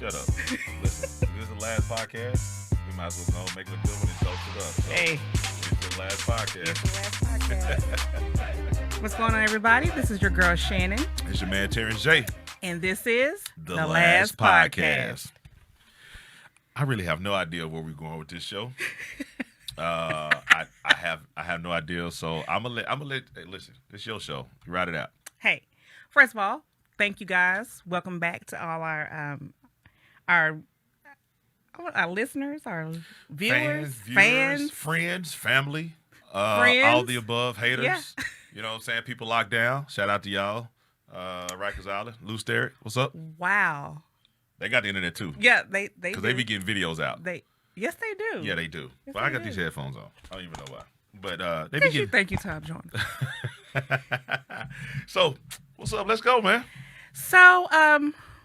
Shut up. Listen, this is the last podcast. We might as well go make it a good one and toast it up. So, Hey. It's the last podcast. It's the last podcast. What's going on, everybody? This is your girl, Shannon. It's your man, Terrence J. And this is The Last Podcast. I really have no idea where we're going with this show. I have no idea. So I'm gonna let. Hey, listen, it's your show. You write it out. Hey, first of all, thank you guys. Welcome back to all our listeners, our viewers, fans, friends, family, friends. all the above, haters. Yeah. You know what I'm saying? People locked down. Shout out to y'all. Rikers Island, Loose Derek. What's up? Wow. They got the internet too. Yeah, they Because they be getting videos out. Yes, they do. Yeah, they do. Yes, But I they got do. these headphones on. I don't even know why. But they be getting. Thank you, Tom Jones. So, what's up? Let's go, man. So,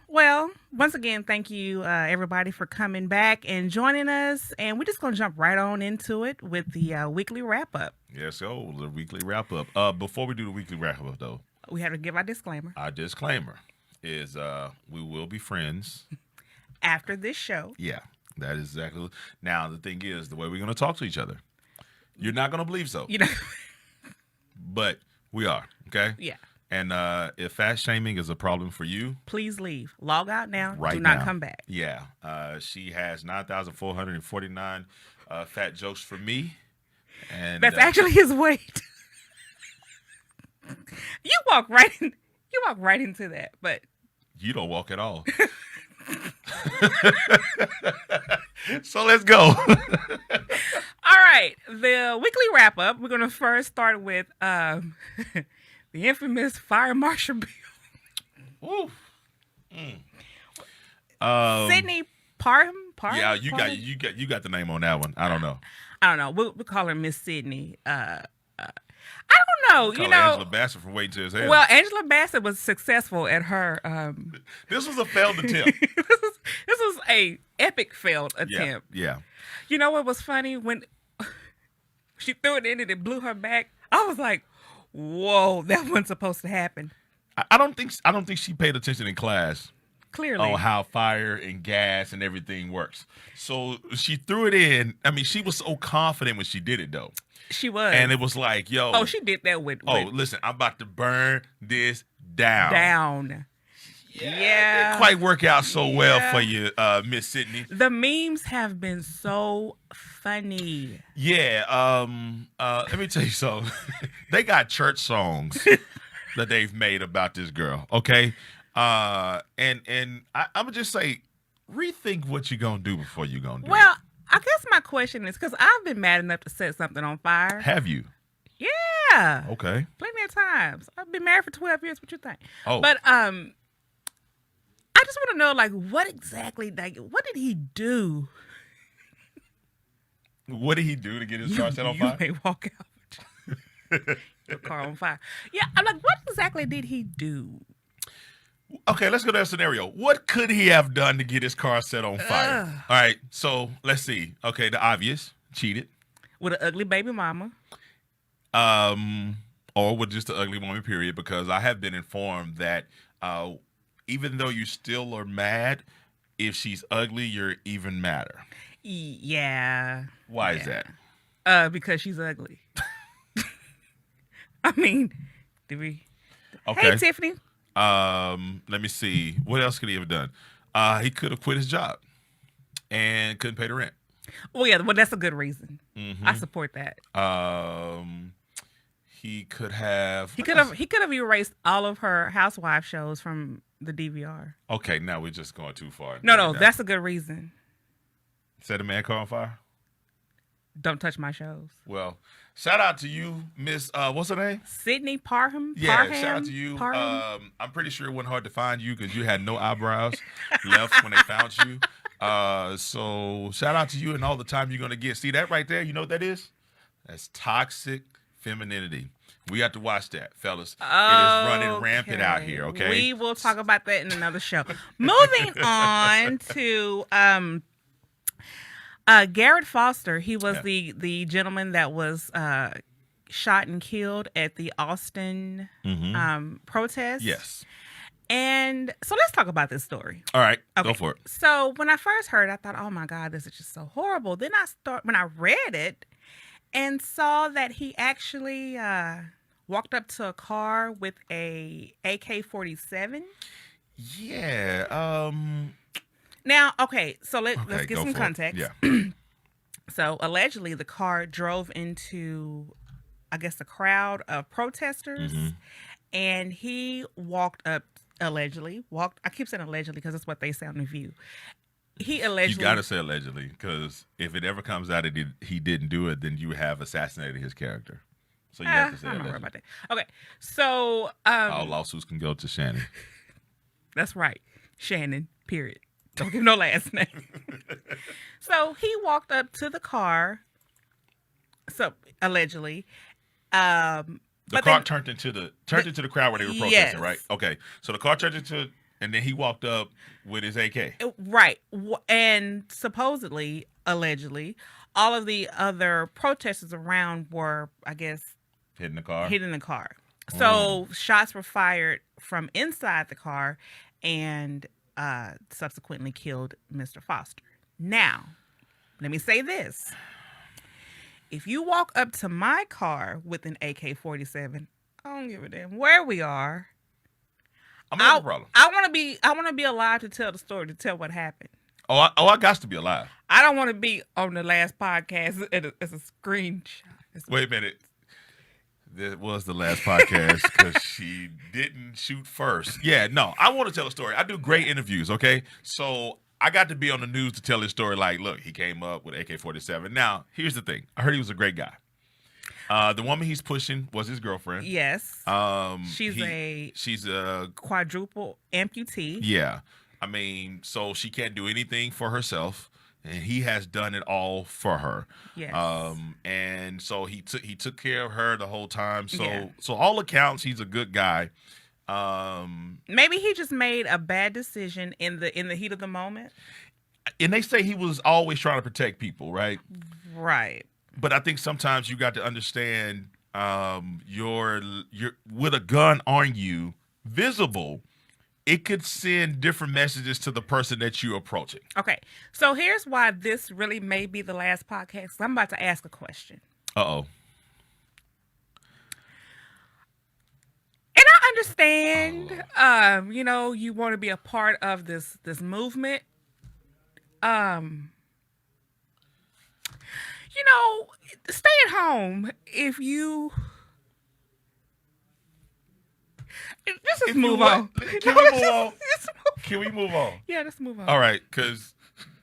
well, once again, thank you, everybody, for coming back and joining us. And we're just going to jump right on into it with the weekly wrap-up. Yes, so the weekly wrap up. Before we do the weekly wrap up, though, We have to give our disclaimer. our disclaimer is we will be friends. After this show, Yeah, that is exactly. Now, the thing is, the way we're going to talk to each other, you're not going to believe so, you know, but we are, okay? yeah, And if fat shaming is a problem for you, please leave. Log out now. right Do not now, come back. Yeah, she has 9,449 fat jokes for me. And That's actually his weight. You walk right into that, but you don't walk at all. So let's go. all right. The weekly wrap up. We're gonna first start with the infamous fire marshal bill. Woo. Sydney Parham. Yeah, you got the name on that one. I don't know. I don't know. We'll call her Miss Sydney. I don't know. Call You her know. Angela Bassett from Waiting to His Head. Well, Angela Bassett was successful at her. This was a failed attempt. this was a epic failed attempt. Yeah. You know what was funny when she threw it in and it blew her back? I was like, "Whoa, that wasn't supposed to happen." I don't think she paid attention in class Clearly, on how fire and gas and everything works. So she threw it in. I mean, she was so confident when she did it, though. she was. And it was like, yo. oh, she did that with listen, I'm about to burn this down. down. Yeah. Yeah. It didn't quite work out so well Yeah. for you, Miss Sydney. The memes have been so funny. Yeah. Let me tell you something. They got church songs that they've made about this girl. Okay. And I'm gonna just say, rethink what you're gonna do before you're gonna do. Well, I guess my question is because I've been mad enough to set something on fire. Have you? Yeah. Okay. Plenty of times. I've been married for 12 years. What you think? Oh. But I just want to know, like, what exactly, like, what did he do? What did he do to get his car set on You fire? may walk out with your car on fire. Yeah, I'm like, what exactly did he do? Okay, let's go to that scenario. What could he have done to get his car set on fire? Ugh. All right, so let's see. Okay, the obvious, cheated. With an ugly baby mama. Or with just the ugly woman, period, because I have been informed that even though you still are mad, if she's ugly, you're even madder. Yeah. Why is that? Because she's ugly. I mean, did we? Okay. Hey, Tiffany. Let me see. What else could he have done? He could have quit his job and couldn't pay the rent. Well, yeah, well, that's a good reason. Mm-hmm. I support that. He could have. He could have erased all of her housewife shows from the DVR. Okay, now we're just going too far. No, that's a good reason. Set a man car on fire? Don't touch my shows. Well, shout out to you, Miss, what's her name? Sydney Parham. Yeah, Parham? shout out to you. Parham? I'm pretty sure it wasn't hard to find you because you had no eyebrows left when they found you. So shout out to you and all the time you're going to get. See that right there? You know what that is? That's toxic femininity. We have to watch that, fellas. It is running rampant out here, okay? We will talk about that in another show. Moving on to Garrett Foster. He was the gentleman that was shot and killed at the Austin protest. Yes. And so let's talk about this story. All right, Okay. go for it. So when I first heard it, I thought, oh my God, this is just so horrible. Then when I read it and saw that he actually walked up to a car with a AK-47. Yeah. Now, okay, so let's Okay, get go some for it. context. Yeah. So allegedly, the car drove into, I guess, a crowd of protesters, Mhm. and he walked up. Allegedly walked. I keep saying allegedly because that's what they say on the View. He You allegedly. got to say allegedly, because if it ever comes out that he didn't do it, then you have assassinated his character. So you have to say I'm not worried allegedly. about that. Okay, so All lawsuits can go to Shannon. that's right, Shannon. Period. Don't give no last name. So he walked up to the car. So allegedly, The car turned into the crowd where they were protesting, Yes. right? Okay, so the car turned into, and then he walked up with his AK. Right. And supposedly, allegedly, all of the other protesters around were, I guess, Hitting the car. hitting the car. So shots were fired from inside the car and subsequently killed Mr. Foster. Now, let me say this. If you walk up to my car with an AK-47, I don't give a damn where we are. I'm not a problem. I want to be alive to tell the story, to tell what happened. I got to be alive. I don't want to be on the last podcast as a screenshot. Wait a minute. That was the last podcast because she didn't shoot first. Yeah, no, I want to tell a story. I do great interviews, okay? So I got to be on the news to tell his story. Like, look, he came up with AK-47. Now, here's the thing. I heard he was a great guy. The woman he's pushing was his girlfriend. Yes. She's a quadruple amputee. Yeah. I mean, so she can't do anything for herself, and he has done it all for her. Yes. And so he took care of her the whole time. So Yeah. so all accounts, he's a good guy. Maybe he just made a bad decision in the heat of the moment. And they say he was always trying to protect people, right? Right. But I think sometimes you got to understand, you're with a gun on you, visible, it could send different messages to the person that you're approaching. Okay. So here's why this really may be the last podcast. I'm about to ask a question. Uh-oh. And I understand, you want to be a part of this movement. Stay at home if you. Let's just move on. Can we move on? Can we move on? Yeah, let's move on. All right, because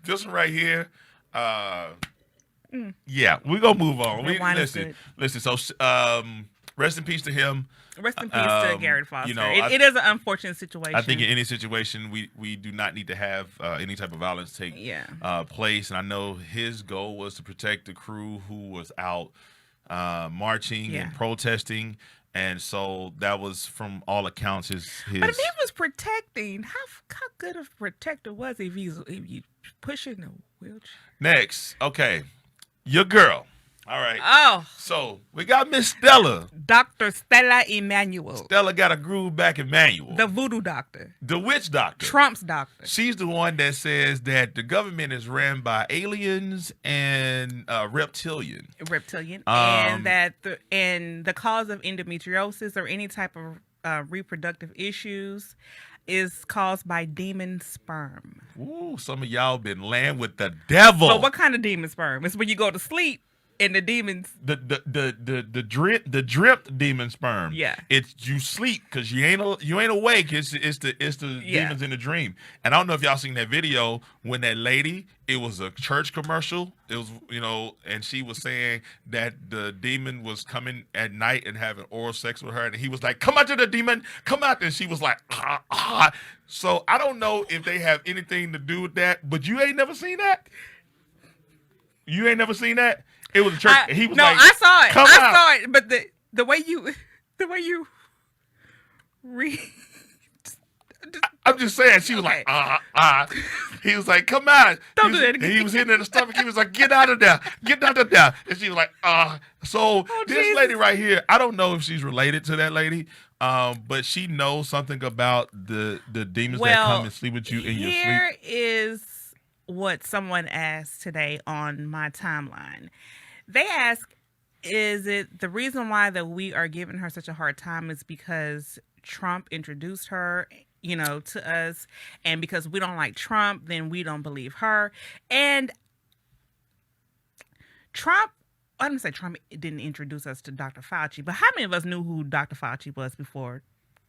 this one right here, yeah, we're going to move on. Listen, so rest in peace to him. Rest in peace to Garrett Foster. It is an unfortunate situation. I think in any situation, we do not need to have any type of violence take place. And I know his goal was to protect the crew who was out marching and protesting. And so that was, from all accounts, his. But if he was protecting, how good of a protector was he if you pushing a wheelchair? Next, okay, your girl. All right. Oh. So we got Miss Stella. Dr. Stella Emmanuel. Stella got a groove back in Manuel. The voodoo doctor. The witch doctor. Trump's doctor. She's the one that says that the government is ran by aliens and reptilian. And that the cause of endometriosis or any type of reproductive issues is caused by demon sperm. Ooh, some of y'all been laying with the devil. But what kind of demon sperm? It's when you go to sleep and the demons. The dreamt demon sperm. Yeah. It's you sleep because you ain't awake. It's the demons in the dream. And I don't know if y'all seen that video when that lady, it was a church commercial. It was, and she was saying that the demon was coming at night and having oral sex with her, and he was like, "Come out to the demon, come out!" And she was like, "Ah, ah." So I don't know if they have anything to do with that, but you ain't never seen that. You ain't never seen that. It was a church. He was like, I saw it. Come I out. saw it. But the way you read. I'm just saying, she was like, He was like, come out. Don't do that again. He was hitting her in the stomach. He was like, get out of there. Get out of there. And she was like, So this Jesus. lady right here, I don't know if she's related to that lady, But she knows something about the demons that Well, come and sleep with you in your sleep. here is what someone asked today on my timeline. They asked, is it the reason why that we are giving her such a hard time is because Trump introduced her, to us, and because we don't like Trump, then we don't believe her. And I didn't say Trump didn't introduce us to Dr. Fauci, but how many of us knew who Dr. Fauci was before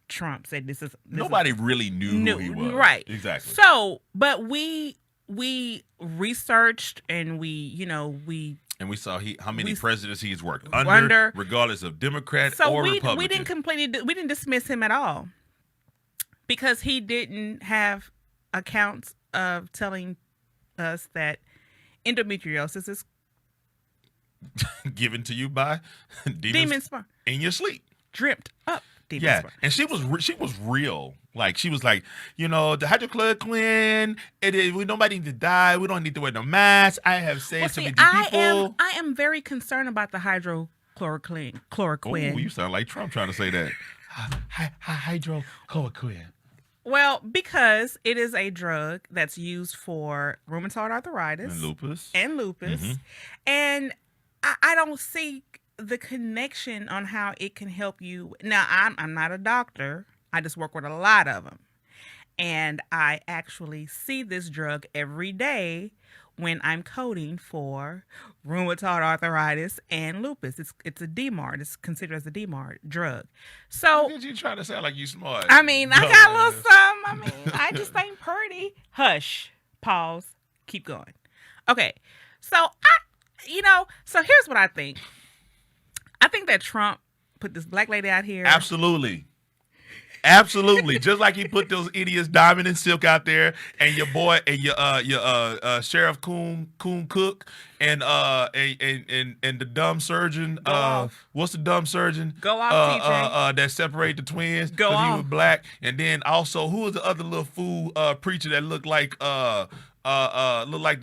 Trump said this is Nobody really knew who he was. Right. Exactly. So, but we researched and we saw how many presidents he's worked under, regardless of Democrat or Republican. We didn't dismiss him at all because he didn't have accounts of telling us that endometriosis is given to you by demon sperm in your sleep, dreamt up. Yeah, and she was real. Like she was like, the hydrochloroquine. Nobody need to die. We don't need to wear no mask. I have saved so many people. I am very concerned about the hydrochloroquine. Oh, you sound like Trump trying to say that. Hydrochloroquine. Well, because it is a drug that's used for rheumatoid arthritis and lupus, mm-hmm. And I don't see the connection on how it can help you. Now, I'm not a doctor. I just work with a lot of them. And I actually see this drug every day when I'm coding for rheumatoid arthritis and lupus. It's a DMARD. It's considered as a DMARD drug. So did you try to sound like you smart? I mean, I got a little something. I just ain't pretty. Hush. Pause. Keep going. Okay. So so here's what I think. I think that Trump put this black lady out here. Absolutely. Just like he put those idiots Diamond and Silk out there, and your boy and your Sheriff Coon Cook and the dumb surgeon. What's the dumb surgeon? Go off, TJ. That separate the twins. Go off. He was black, and then also who was the other little fool preacher that looked like the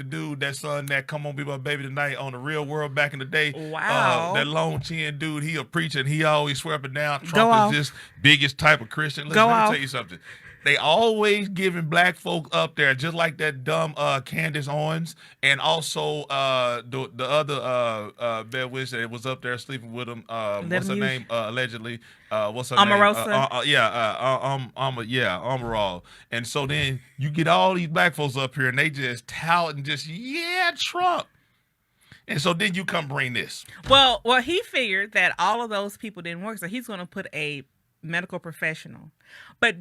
dude that son that Come On Be My Baby Tonight on The Real World back in the day. Wow. That long chin dude, he a preacher and he always swear up and down Trump is this biggest type of Christian. Listen, let me tell you something. They always giving black folk up there, just like that dumb Candace Owens, and also the other bad witch that was up there sleeping with him. What's her name? Allegedly. What's her Omarosa? name? Amaral. And so then you get all these black folks up here, and they just tout and just Trump. And so then you come bring this. Well, he figured that all of those people didn't work, so he's going to put a medical professional. But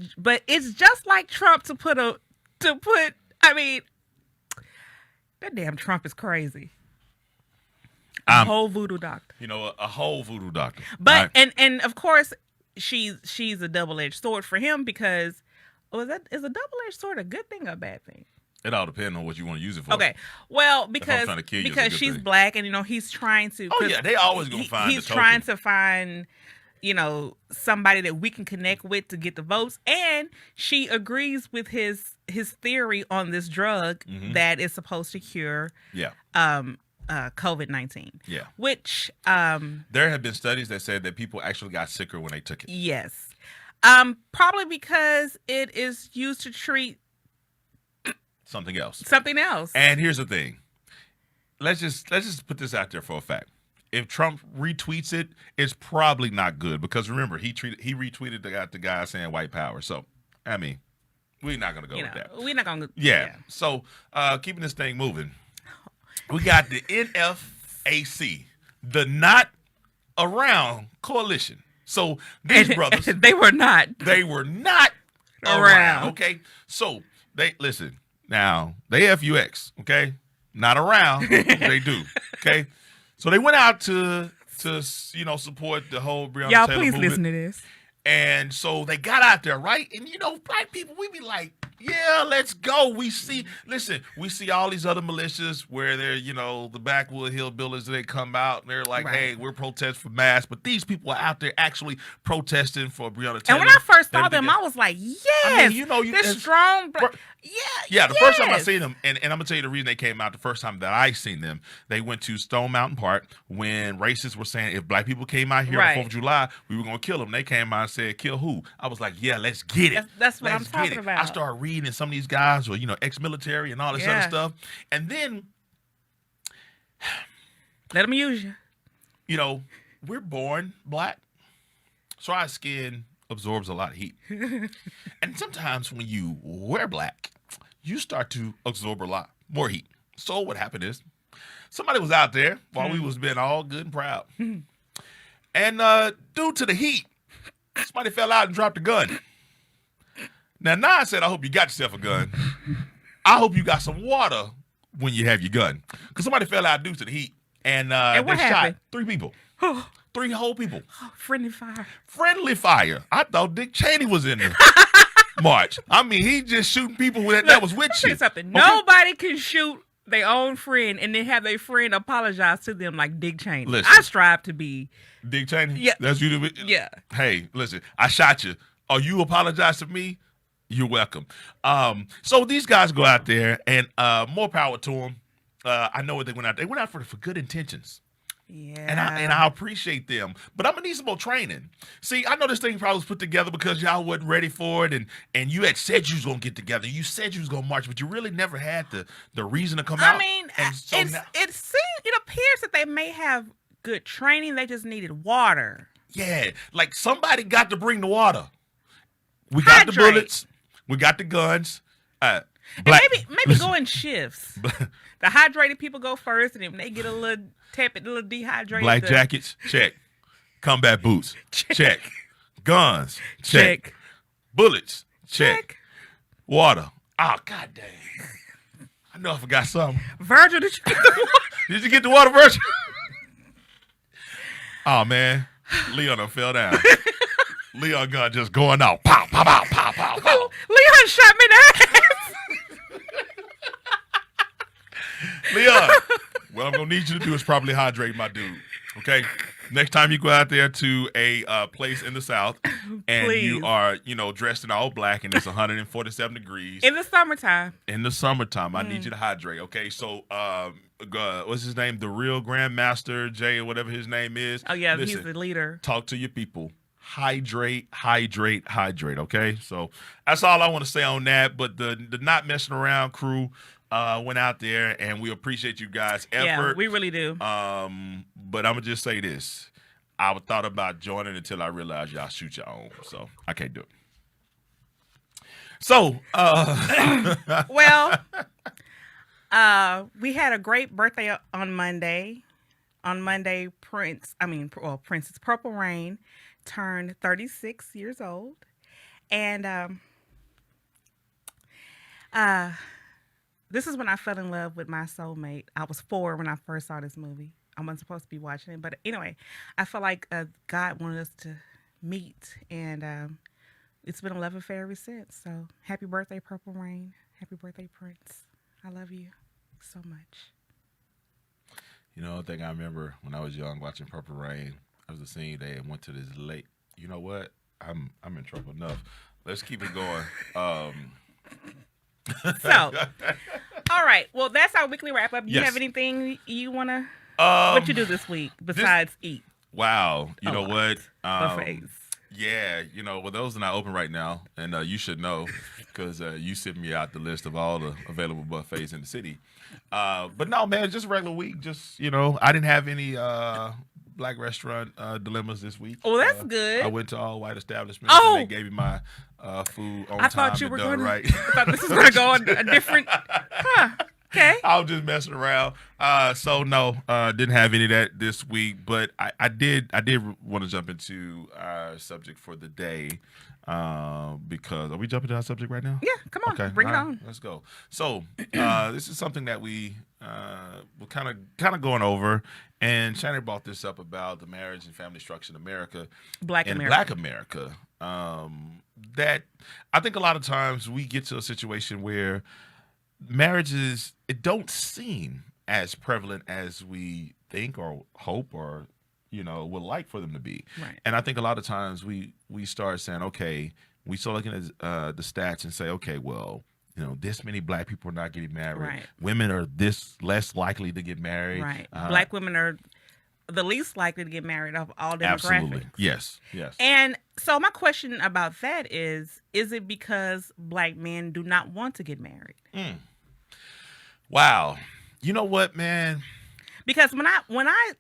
it's just like Trump I mean, that damn Trump is crazy. A whole voodoo doctor. A whole voodoo doctor. But right? and of course she's a double-edged sword for him because is a double-edged sword a good thing or a bad thing? It all depends on what you want to use it for. Okay. Well, because she's black and he's trying to. Oh yeah, they always gonna find. He's trying to find somebody that we can connect with to get the votes, and she agrees with his theory on this drug mm-hmm. that is supposed to cure COVID-19. Yeah. Which there have been studies that said that people actually got sicker when they took it. Yes. Probably because it is used to treat something else. And here's the thing. Let's just put this out there for a fact. If Trump retweets it, it's probably not good because remember he retweeted the guy saying white power. So I mean, we're not gonna go with that. We're not gonna. Yeah. So keeping this thing moving, we got the NFAC, the Not Around Coalition. So these brothers, they were not around. Okay. So they listen now. They FUX. Okay. Not around. They do. Okay. So they went out to support the whole Breonna Taylor please movement. Listen to this. And so they got out there, right? And black people, we be like, Yeah, let's go. We see all these other militias where they're, the backwood hillbillies, they come out and they're like, Right. hey, we're protesting for mass. But these people are out there actually protesting for Breonna And Taylor. when I first saw everything them, else. I was like, yes, I mean, this it's- strong. Bro- Yeah, Yeah, the first time I yes. seen them, and I'm gonna tell you the reason they came out. The first time that I seen them, they went to Stone Mountain Park when racists were saying if black people came out here on Right. the 4th of July, we were gonna kill them. They came out and said, "Kill who?" I was like, "Yeah, let's get it." That's what Let's I'm get talking it. about. I started reading some of these guys were ex-military and all this other Yeah. stuff, and then Let them use you. we're born black, so our skin absorbs a lot of heat, and sometimes when you wear black, you start to absorb a lot more heat. So what happened is somebody was out there while we was being all good and proud, and due to the heat, somebody fell out and dropped a gun. Now I said, I hope you got yourself a gun. I hope you got some water when you have your gun, because somebody fell out due to the heat, and And they what shot happened? 3 people, 3 whole people. Friendly fire. Friendly fire. I thought Dick Cheney was in the march. I mean, he just shooting people that was with Let me tell you. you something. Okay? Nobody can shoot their own friend and then have their friend apologize to them like Dick Cheney. Listen. I strive to be. Dick Cheney? Yeah. That's you. Yeah. Hey, listen, I shot you. Oh, you apologize to me? You're welcome. So these guys go out there, and more power to them. I know what they went out. They went out for good intentions. Yeah. And I appreciate them. But I'm gonna need some more training. See, I know this thing probably was put together because y'all wasn't ready for it, and you had said you was gonna get together. You said you was gonna march, but you really never had the reason to come out. I mean, and so it appears that they may have good training. They just needed water. yeah, like somebody got to bring the water. We got the Hydrate. bullets. We got the guns. And Black- maybe go in shifts. The hydrated people go first, and then when they get a little tepid, a little dehydrated. Black the- jackets, check. Combat boots, check. Guns, check. Bullets, check. Water. Oh, god dang. I know I forgot something. Virgil, did you get the water? Did you get the water, Virgil? Oh, man. Leon done fell down. Leon gun just going out. Pow, pow, pow, pow, pow, pow. Leon shot me in the ass. Leon, what I'm going to need you to do is probably hydrate my dude. Okay? Next time you go out there to a place in the South and Please. you are, dressed in all black and it's 147 degrees In the summertime. in the summertime, I need you to hydrate. Okay? So, what's his name? The real Grandmaster Jay or whatever his name is. Oh, yeah, Listen, he's the leader. talk to your people. Hydrate, okay? So that's all I want to say on that. But the not messing around crew went out there, and we appreciate you guys' effort. Yeah, we really do. But I'm gonna just say this: I thought about joining until I realized y'all shoot your own, so I can't do it. So, Well, we had a great birthday on Monday. On Monday, Princess Purple Rain turned 36 years old. And this is when I fell in love with my soulmate. I was 4 when I first saw this movie. I wasn't supposed to be watching it. But anyway, I felt like God wanted us to meet. And it's been a love affair ever since. So happy birthday, Purple Rain. Happy birthday, Prince. I love you so much. I think I remember when I was young watching Purple Rain. I was a scene they went to this lake. You know what? I'm in trouble enough. Let's keep it going. So, all right. Well, that's our weekly wrap up. You Yes. have anything you want to, what you do this week besides eat? Wow. You know what? Buffets. Yeah, well, those are not open right now, and you should know because you sent me out the list of all the available buffets in the city. But no, man, it's just a regular week. Just, I didn't have any black restaurant dilemmas this week. Oh, that's good. I went to all white establishments, Oh. and they gave me my food on I time thought you and were done going right. I thought this was going to go a different, okay. I was just messing around. So no, didn't have any of that this week, but I did want to jump into our subject for the day. Because are we jumping to our subject right now? Yeah, come on. Bring it all right, on. Let's go. So this is something that we were kind of going over, and Shannon brought this up about the marriage and family structure in America. Black in America. Black America, that I think a lot of times we get to a situation where marriages it don't seem as prevalent as we think or hope or would like for them to be. Right. And I think a lot of times we start saying, okay, we start looking at the stats and say, okay, well, this many black people are not getting married. Right. Women are this less likely to get married. Right. Black women are the least likely to get married of all demographics. Absolutely. Yes. And so my question about that is it because black men do not want to get married? Wow. You know what, man? Because when I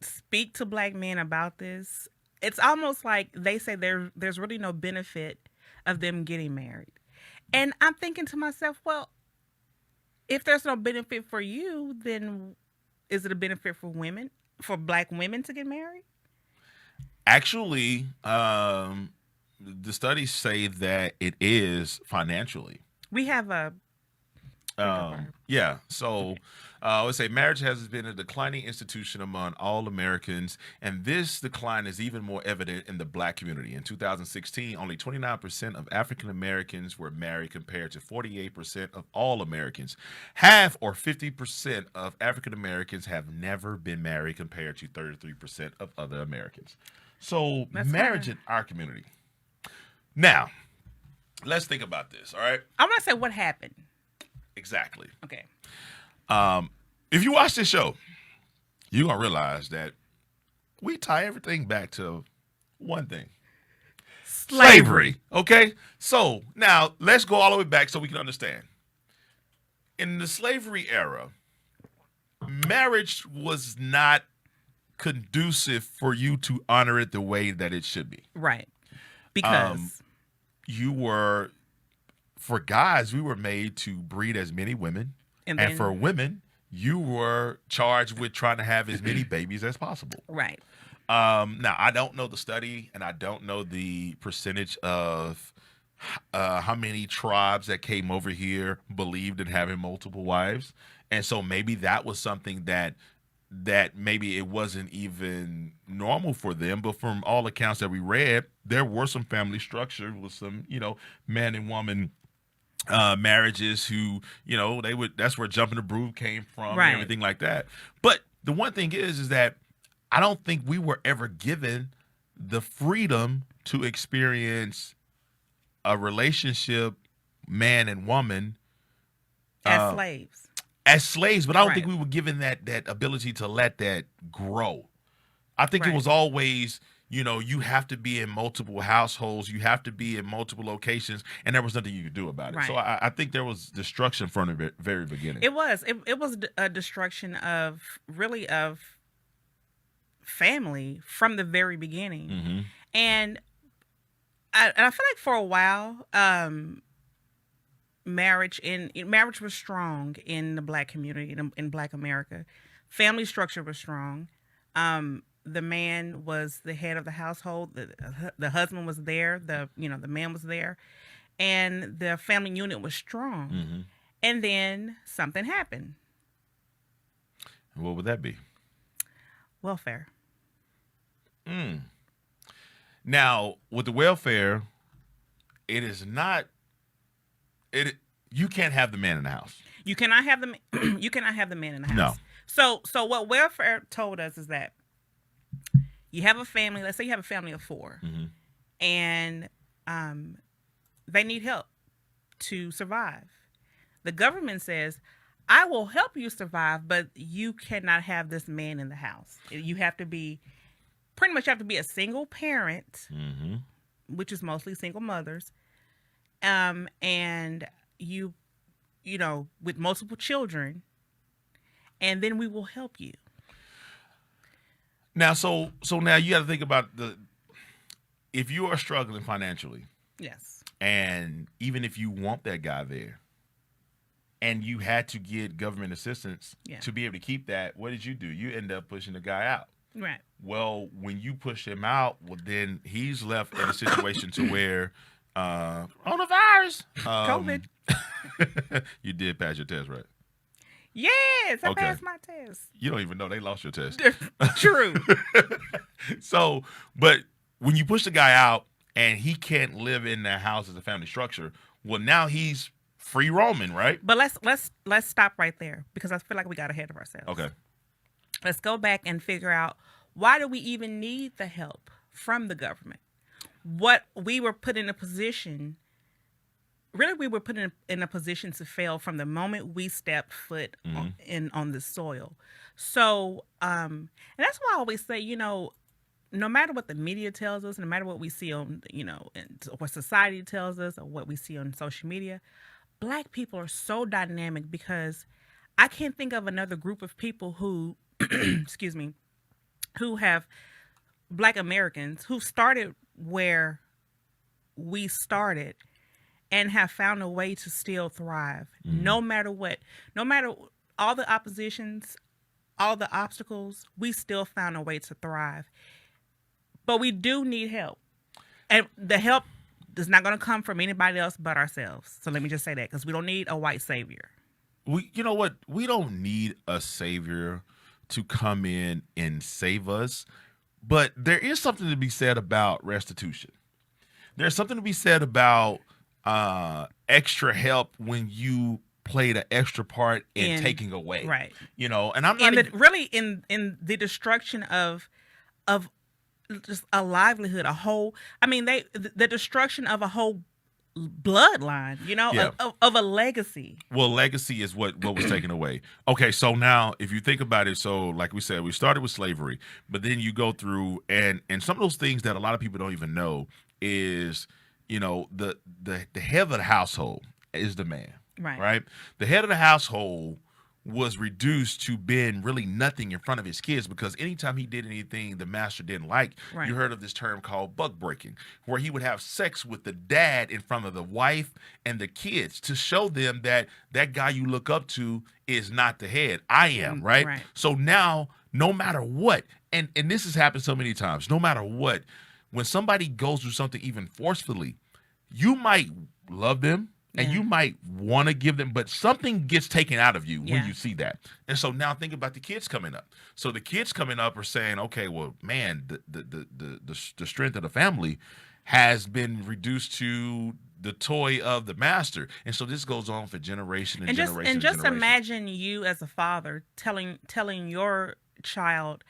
speak to black men about this, it's almost like they say there's really no benefit of them getting married. And I'm thinking to myself, well, if there's no benefit for you, then is it a benefit for black women to get married? Actually, the studies say that it is financially. We have a yeah. So I would say marriage has been a declining institution among all Americans, and this decline is even more evident in the black community. In 2016, only 29% of African Americans were married compared to 48% of all Americans. Half or 50% of African Americans have never been married compared to 33% of other Americans. So marriage in our community. Now, let's think about this, all right? I want to say what happened. Exactly. Okay. If you watch this show, you're going to realize that we tie everything back to one thing. Slavery. Okay? So now let's go all the way back so we can understand. In the slavery era, marriage was not conducive for you to honor it the way that it should be. Right. Because for guys, we were made to breed as many women. And for women, you were charged with trying to have as many babies as possible. Right. Now, I don't know the study, and I don't know the percentage of how many tribes that came over here believed in having multiple wives. And so maybe that was something that maybe it wasn't even normal for them. But from all accounts that we read, there were some family structure with some, man and woman marriages who, that's where jumping the brood came from and everything like that. But the one thing is that I don't think we were ever given the freedom to experience a relationship, man and woman, as slaves. As slaves, but I don't think we were given that ability to let that grow. I think it was always, you have to be in multiple households, you have to be in multiple locations, and there was nothing you could do about it. Right. So I think there was destruction from the very beginning. It was a destruction of family from the very beginning. Mm-hmm. And I feel like for a while, marriage was strong in the black community, in Black America. Family structure was strong. The man was the head of the household. The husband was there. The man was there, and the family unit was strong. Mm-hmm. And then something happened. And what would that be? Welfare. Now, with the welfare, it is not. You can't have the man in the house. You cannot have the you cannot have the man in the house. No. So what welfare told us is that you have a family. Let's say you have a family of 4, mm-hmm. and they need help to survive. The government says, "I will help you survive, but you cannot have this man in the house. You have to be a single parent, mm-hmm. which is mostly single mothers, and you with multiple children, and then we will help you." Now, so now you got to think about if you are struggling financially. Yes. And even if you want that guy there, and you had to get government assistance to be able to keep that, what did you do? You end up pushing the guy out. Right. Well, when you push him out, then he's left in a situation to where coronavirus, COVID. You did pass your test, right? Yes, I passed my test. You don't even know they lost your test. True. So, but when you push the guy out and he can't live in that house as a family structure. Well, now he's free roaming, right? But let's stop right there because I feel like we got ahead of ourselves. Okay. Let's go back and figure out, why do we even need the help from the government? What we were put in a position, really we were put in a position to fail from the moment we stepped foot on the soil. So, and that's why I always say, no matter what the media tells us, no matter what we see on, and what society tells us or what we see on social media, Black people are so dynamic because I can't think of another group of people who, excuse me, who have Black Americans who started where we started and have found a way to still thrive, no matter what, no matter all the oppositions, all the obstacles, we still found a way to thrive. But we do need help. And the help is not going to come from anybody else but ourselves. So let me just say that, because we don't need a white savior. You know what? We don't need a savior to come in and save us. But there is something to be said about restitution. There's something to be said about extra help when you played an extra part in taking away. Right. And I'm not really in the destruction of just a livelihood, the destruction of a whole bloodline, of a legacy. Well, legacy is what was taken away. Okay, so now if you think about it, so like we said, we started with slavery, but then you go through and some of those things that a lot of people don't even know is, the head of the household is the man. Right? The head of the household was reduced to being really nothing in front of his kids, because anytime he did anything the master didn't like, you heard of this term called buck breaking, where he would have sex with the dad in front of the wife and the kids to show them that that guy you look up to is not the head. I am, right? So now, no matter what, and this has happened so many times, no matter what, when somebody goes through something even forcefully, you might love them, and you might want to give them, but something gets taken out of you when you see that. And so now think about the kids coming up. So the kids coming up are saying, okay, well, man, the strength of the family has been reduced to the toy of the master. And so this goes on for generation and generation. And just imagine you as a father telling your child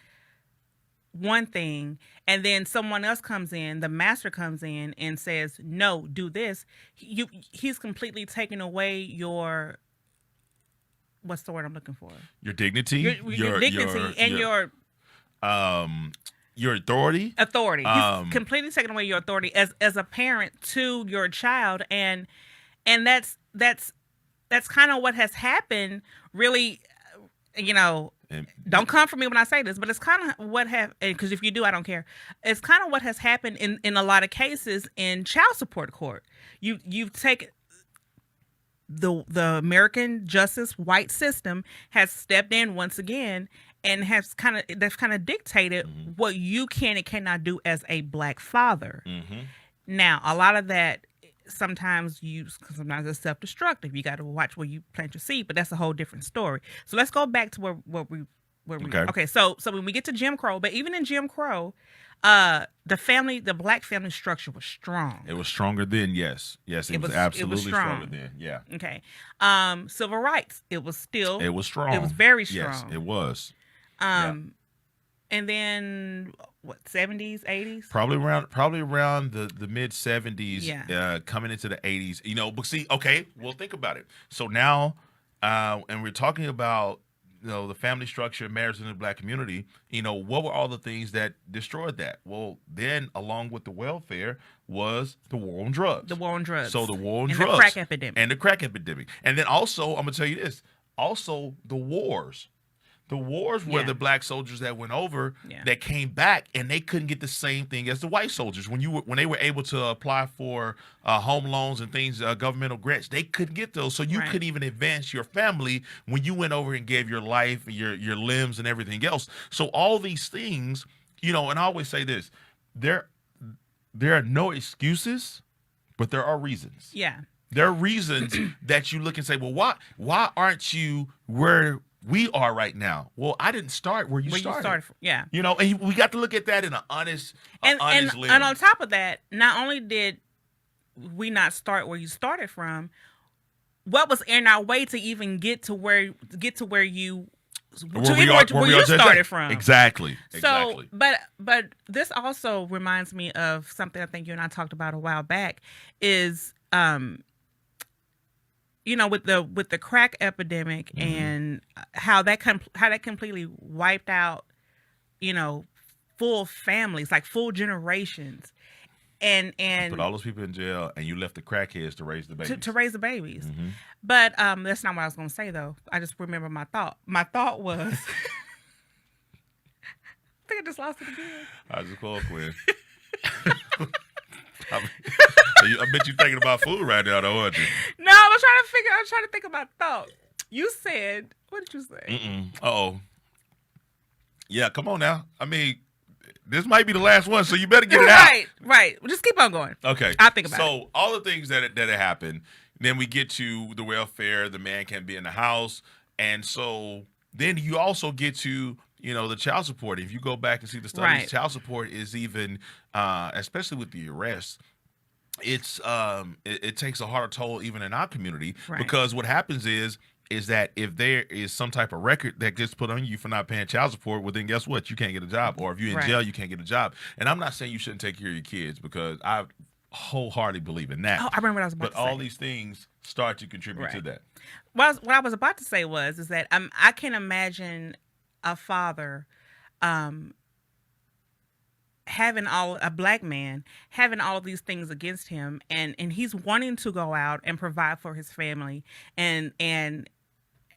one thing, and then someone else comes in, the master comes in and says, no, do this. He's completely taken away your, what's the word I'm looking for? Your dignity. Your dignity and your authority. He's completely taken away your authority as a parent to your child. And that's kind of what has happened, really, don't come for me when I say this, but it's kind of what because if you do, I don't care. It's kind of what has happened in a lot of cases in child support court. You've taken the American justice white system has stepped in once again and has kind of dictated what you can and cannot do as a Black father. Now, a lot of that sometimes it's self-destructive. You got to watch where you plant your seed, but that's a whole different story. So let's go back to where we okay. So when we get to Jim Crow, but even in Jim Crow, the Black family structure was strong. It was stronger then, yes. It was absolutely stronger then. Yeah. Okay. Civil rights, it was strong. It was very strong. Yes, it was. And then what, 70s, 80s? Probably around the mid 70s, coming into the 80s. But see, okay, well, think about it. So now, and we're talking about the family structure, marriage in the Black community. What were all the things that destroyed that? Well, then along with the welfare was the war on drugs. So the war on drugs. The crack epidemic. And the crack epidemic. And then also, I'm going to tell you this, also the wars. The wars were the Black soldiers that went over that came back, and they couldn't get the same thing as the white soldiers. When they were able to apply for home loans and things, governmental grants, they couldn't get those. So you couldn't even advance your family when you went over and gave your life, your limbs, and everything else. So all these things, and I always say this: there are no excuses, but there are reasons. Yeah. There are reasons that you look and say, well, why aren't you where we are right now. Well, I didn't start where you where started. you started from. Yeah. You know, and we got to look at that in an honest lens. And on top of that, not only did we not start where you started from, what was in our way to even get to where you where you started from. Exactly. So, but this also reminds me of something I think you and I talked about a while back is with the crack epidemic and how that completely wiped out, full families, like full generations. And put all those people in jail, and you left the crackheads to raise the babies. To raise the babies. But that's not what I was going to say, though. I just remember my thought. My thought was, I think I just lost it again. I just called Quinn. I bet you thinking about food right now, though, aren't you? No, I was trying to think of my thought. You said, what did you say? Uh-oh. Yeah, come on now. I mean, this might be the last one, so you better get it out. Right. Well, just keep on going. Okay. I'll think about it. So all the things that happen, then we get to the welfare. The man can't be in the house, and so then you also get to the child support. If you go back and see the studies, Right. child support is even, especially with the arrests, it's it takes a harder toll even in our community Right. because what happens is that if there is some type of record that gets put on you for not paying child support, well, then guess what? You can't get a job. Or if you're in Right. jail, you can't get a job. And I'm not saying you shouldn't take care of your kids because I wholeheartedly believe in that. Oh, I remember what I was about But to say. all these things start to contribute to Right. that. What I was about to say is that I can imagine a father having a black man having all of these things against him, and he's wanting to go out and provide for his family, and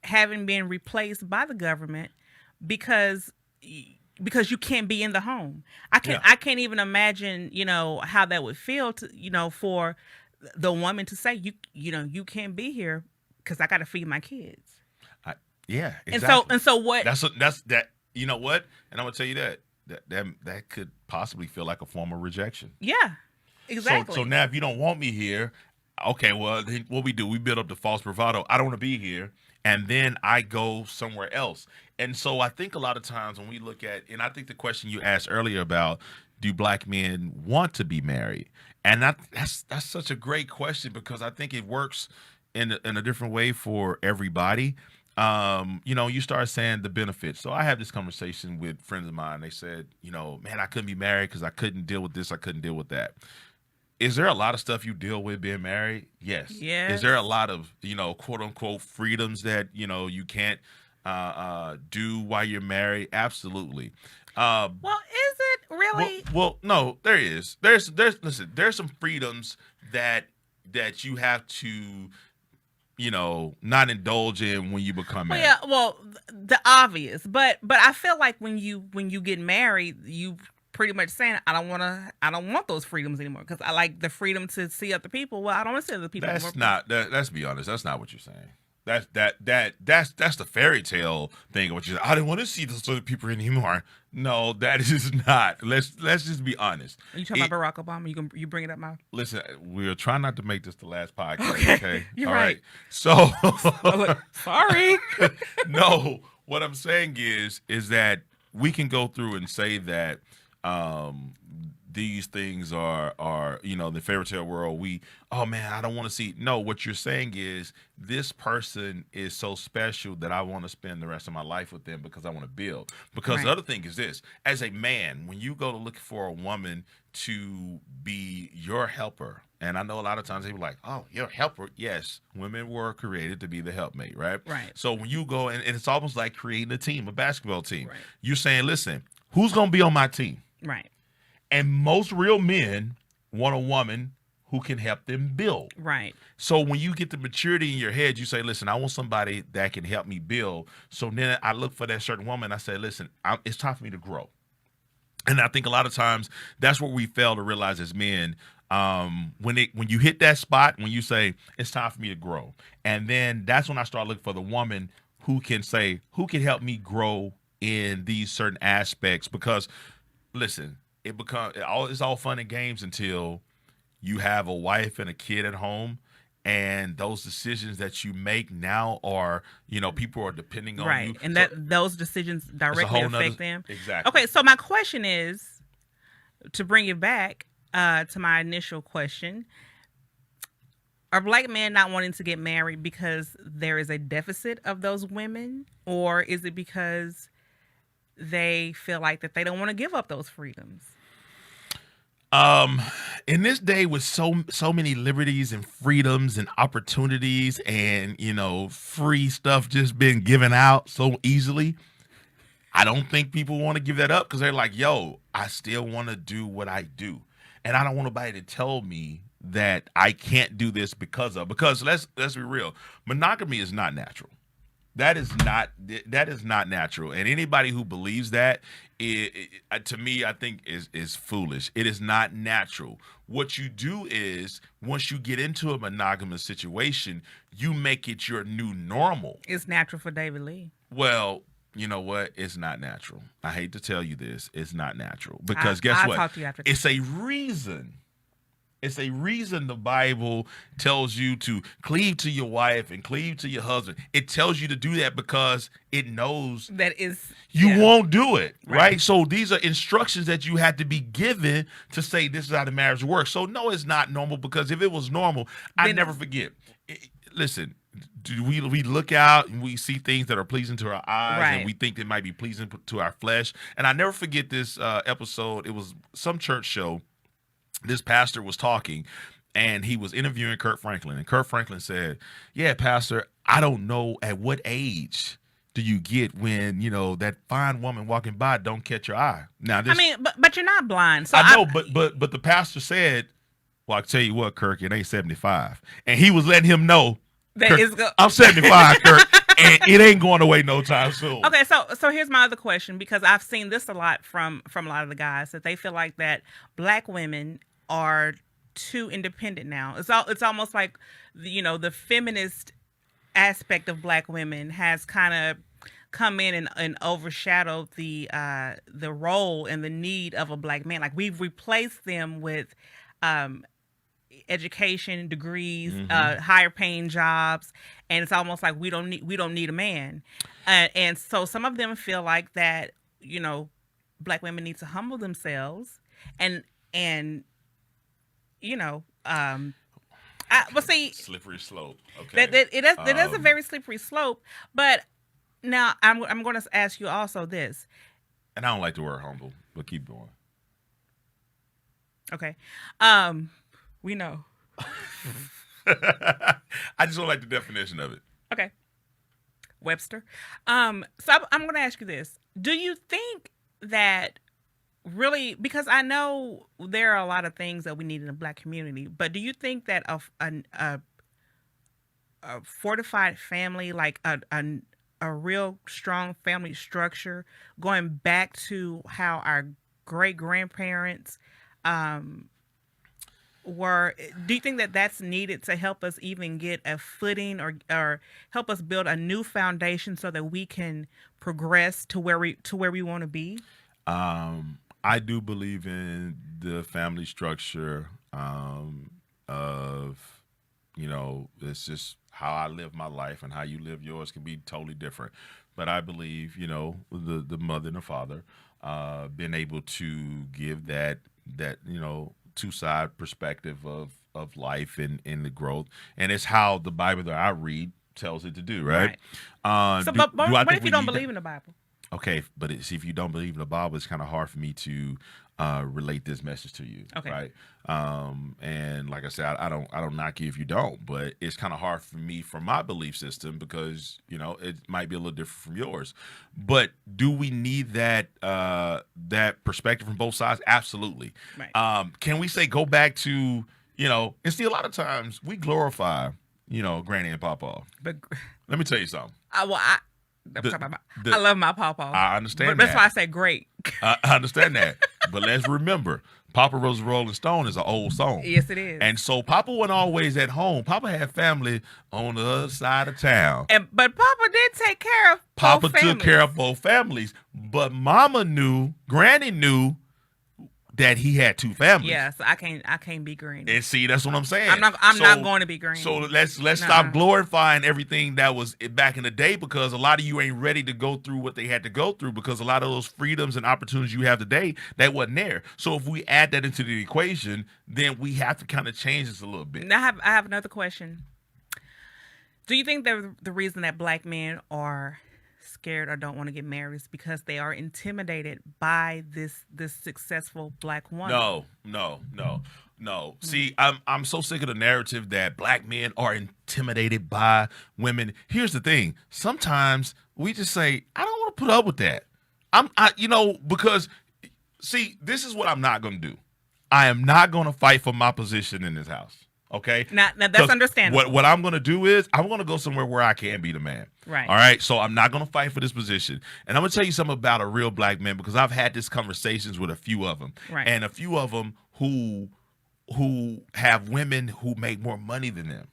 having been replaced by the government because you can't be in the home. I can't even imagine how that would feel to for the woman to say you can't be here because I got to feed my kids. Yeah, exactly. And so what? That's that. You know what? And I'm gonna tell you that could possibly feel like a form of rejection. Yeah, exactly. So now if you don't want me here, okay, well, then what we do, we build up the false bravado. I don't want to be here, and then I go somewhere else. And so I think a lot of times when we look at, and I think the question you asked earlier about, do black men want to be married? And that's such a great question because I think it works in a different way for everybody. You start saying the benefits. So I have this conversation with friends of mine. They said, man, I couldn't be married because I couldn't deal with this. I couldn't deal with that. Is there a lot of stuff you deal with being married? Yes. Yes. Is there a lot of, quote unquote freedoms that, you can't do while you're married? Absolutely. Well, is it really? Well, no, there is. There's some freedoms that you have to not indulge in when you become married. Yeah, well, the obvious, but I feel like when you get married, you pretty much saying I don't want those freedoms anymore because I like the freedom to see other people. Well, I don't want to see other people anymore. Let's be honest. That's not what you're saying. That's the fairy tale thing. What you I didn't want to see those other people anymore. No, that is not. Let's just be honest. Are you talking about Barack Obama? You bring it up now. Listen, we're trying not to make this the last podcast. Okay, you're all right. So, sorry. No, what I'm saying is that we can go through and say that these things are the fairy tale world. Oh man, I don't want to see. No, what you're saying is this person is so special that I want to spend the rest of my life with them because I want to build. Because The other thing is this: as a man, when you go to look for a woman to be your helper, and I know a lot of times they be like, "Oh, your helper." Yes, women were created to be the helpmate, right? Right. So when you go and it's almost like creating a team, a basketball team. Right. You're saying, "Listen, who's gonna be on my team?" Right. And most real men want a woman who can help them build. Right. So when you get the maturity in your head, you say, listen, I want somebody that can help me build. So then I look for that certain woman. I say, listen, it's time for me to grow. And I think a lot of times that's what we fail to realize as men. When you hit that spot, when you say, it's time for me to grow. And then that's when I start looking for the woman who can help me grow in these certain aspects. Because, listen, it's all fun and games until you have a wife and a kid at home and those decisions that you make now are, people are depending on Right. you. And So that those decisions it's a directly whole affect nother them. exactly. Okay, so my question is, to bring it back to my initial question, are black men not wanting to get married because there is a deficit of those women, or is it because they feel like that they don't want to give up those freedoms? In this day with so many liberties and freedoms and opportunities and free stuff just being given out so easily, I don't think people want to give that up because they're like, yo, I still want to do what I do. And I don't want nobody to tell me that I can't do this because let's be real. Monogamy is not natural. That is not natural. And anybody who believes that, to me, I think is foolish. It is not natural. What you do is once you get into a monogamous situation, you make it your new normal. It's natural for David Lee. Well, you know what? It's not natural. I hate to tell you this. It's not natural. Because guess I'll what? talk to you after It's a reason. It's a reason the Bible tells you to cleave to your wife and cleave to your husband. It tells you to do that because it knows That is you won't do it, right? Right. So these are instructions that you had to be given to say this is how the marriage works. So no, it's not normal because if it was normal, I'd Then- never forget. Listen, we look out and we see things that are pleasing to our eyes Right. and we think they might be pleasing to our flesh. And I never forget this episode. It was some church show. This pastor was talking and he was interviewing Kirk Franklin. And Kirk Franklin said, yeah, pastor, I don't know at what age do you get when, that fine woman walking by don't catch your eye. Now, this, I mean, but you're not blind. So I know, but the pastor said, well, I tell you what, Kirk, it ain't 75. And he was letting him know, that Kirk, is I'm 75, Kirk, and it ain't going away no time soon. Okay, so here's my other question, because I've seen this a lot from a lot of the guys, that they feel like that black women are too independent now. It's almost like the feminist aspect of black women has kind of come in and overshadowed the role and the need of a black man. Like, we've replaced them with education, degrees, higher paying jobs, and it's almost like we don't need a man. And so some of them feel like that black women need to humble themselves and but see, Slippery slope. Okay. that is a very slippery slope. But now I'm going to ask you also this. And I don't like the word humble, but keep going. Okay, we know. I just don't like the definition of it. Okay, Webster. So I'm going to ask you this: do you think that really, because I know there are a lot of things that we need in the black community, but do you think that a fortified family, like a real strong family structure, going back to how our great grandparents were, do you think that that's needed to help us even get a footing or help us build a new foundation so that we can progress to where we want to be? I do believe in the family structure of, it's just how I live my life and how you live yours can be totally different. But I believe, the mother and the father being able to give that two-side perspective of life and the growth. And it's how the Bible that I read tells it to do, right? So, but what if you don't believe in the Bible? Okay, but if you don't believe in the Bible, it's kind of hard for me to relate this message to you, Okay. right? And like I said, I don't knock you if you don't, but it's kind of hard for me for my belief system because it might be a little different from yours. But do we need that perspective from both sides? Absolutely. Right. Can we say go back to and see a lot of times we glorify Granny and Papa. But Let me tell you something. I love my pawpaw. I understand That's that. why I say great. I understand that. But let's remember, Papa Rose Rolling Stone is an old song. Yes, it is. And so Papa wasn't always at home. Papa had family on the other side of town. But Papa did take care of Papa both families. took care of both families. But Mama knew, Granny knew that he had two families. Yeah, so I can't be green. And see, that's what I'm saying. I'm not going to be green. So let's stop glorifying everything that was back in the day, because a lot of you ain't ready to go through what they had to go through, because a lot of those freedoms and opportunities you have today, that wasn't there. So if we add that into the equation, then we have to kind of change this a little bit. Now I have another question. Do you think that the reason that black men are scared or don't want to get married is because they are intimidated by this successful black woman? No. See, I'm so sick of the narrative that black men are intimidated by women. Here's the thing. Sometimes we just say, I don't want to put up with that. Because see, this is what I'm not going to do. I am not going to fight for my position in this house. Okay. Now that's understandable. What I'm going to do is I'm going to go somewhere where I can be the man. Right. All right. So I'm not going to fight for this position. And I'm going to tell you something about a real black man, because I've had these conversations with a few of them. Right. And a few of them who have women who make more money than them.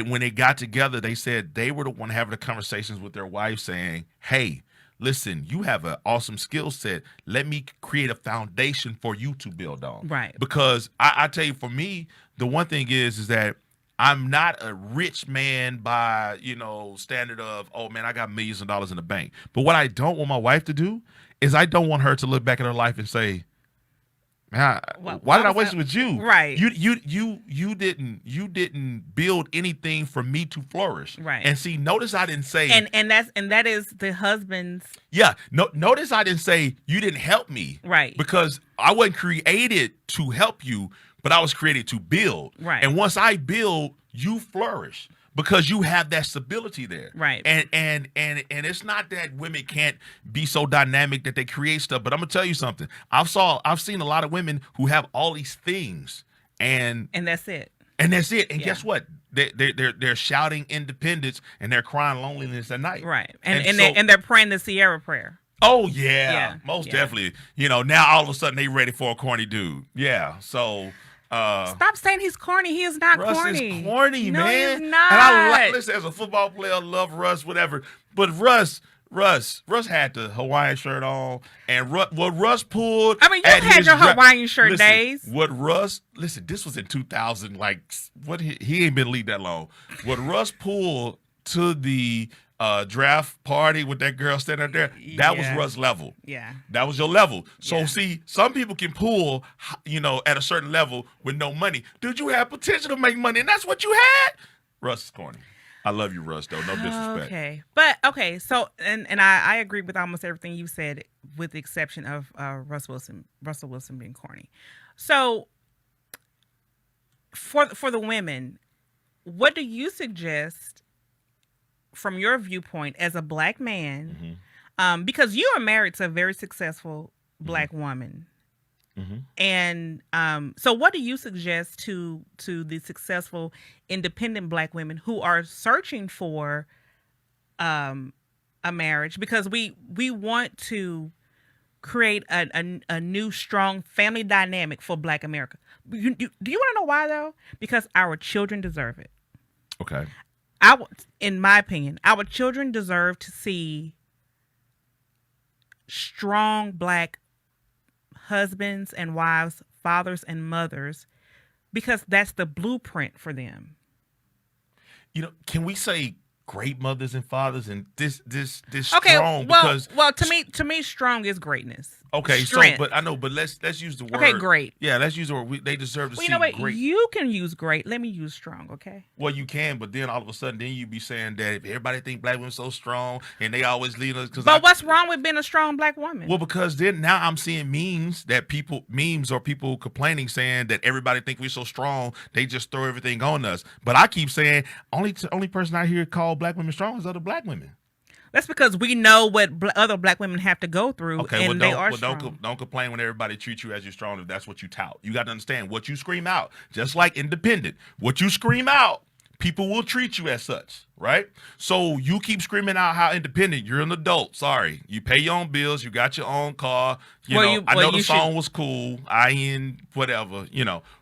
When they got together, they said they were the one having the conversations with their wife saying, hey, listen, you have an awesome skill set. Let me create a foundation for you to build on. Right. Because I tell you, for me, the one thing is that I'm not a rich man by, standard of, oh man, I got millions of dollars in the bank. But what I don't want my wife to do is I don't want her to look back at her life and say, man, why did I waste it with you? Right. You didn't build anything for me to flourish. Right. And see, notice I didn't say, and that is the husband's. Yeah. Notice I didn't say you didn't help me. Right. Because I wasn't created to help you, but I was created to build. Right. And once I build, you flourish, because you have that stability there. Right. And it's not that women can't be so dynamic that they create stuff, but I'm gonna tell you something. I've seen a lot of women who have all these things and that's it. And that's it. And guess what? They're shouting independence and they're crying loneliness at night. Right. And they're praying the Sierra prayer. Oh yeah. Most definitely. Now all of a sudden they ready for a corny dude. Yeah. So stop saying he's corny. He is not Russ corny. Is corny, no, man. He's not. And listen, as a football player, I love Russ, whatever. But Russ had the Hawaiian shirt on, and what Russ pulled. I mean, you had your Hawaiian shirt days. Listen, this was in 2000. Like, he ain't been lead that long. What Russ pulled to the draft party with that girl standing there, that was Russ level. Yeah. That was your level. So see, some people can pull, at a certain level with no money. Dude, you have potential to make money, and that's what you had. Russ is corny. I love you, Russ, though. No disrespect. Okay. But, so, and I agree with almost everything you said, with the exception of Russell Wilson being corny. So, for the women, what do you suggest from your viewpoint as a black man, because you are married to a very successful black woman, and so what do you suggest to the successful independent black women who are searching for a marriage, because we want to create a new strong family dynamic for Black America? Do you want to know why, though? Because our children deserve it. Okay. In my opinion, our children deserve to see strong black husbands and wives, fathers and mothers, because that's the blueprint for them. Can we say great mothers and fathers and this okay, strong? Well, to me, strong is greatness. Okay, strength. but let's use the word. Okay, great. Yeah, let's use the word. They deserve to see great. You can use great. Let me use strong, okay? Well, you can, but then all of a sudden, you be saying that if everybody think black women so strong and they always lead us. But what's wrong with being a strong black woman? Well, because then now I'm seeing memes or people complaining saying that everybody think we're so strong, they just throw everything on us. But I keep saying only person out here called black women strong is other black women. That's because we know what other black women have to go through, and they are strong. Don't complain when everybody treats you as you're strong if that's what you tout. You got to understand what you scream out. Just like independent, what you scream out, people will treat you as such, right? So you keep screaming out how independent. You're an adult. Sorry, you pay your own bills. You got your own car. I know the song was cool. Whatever.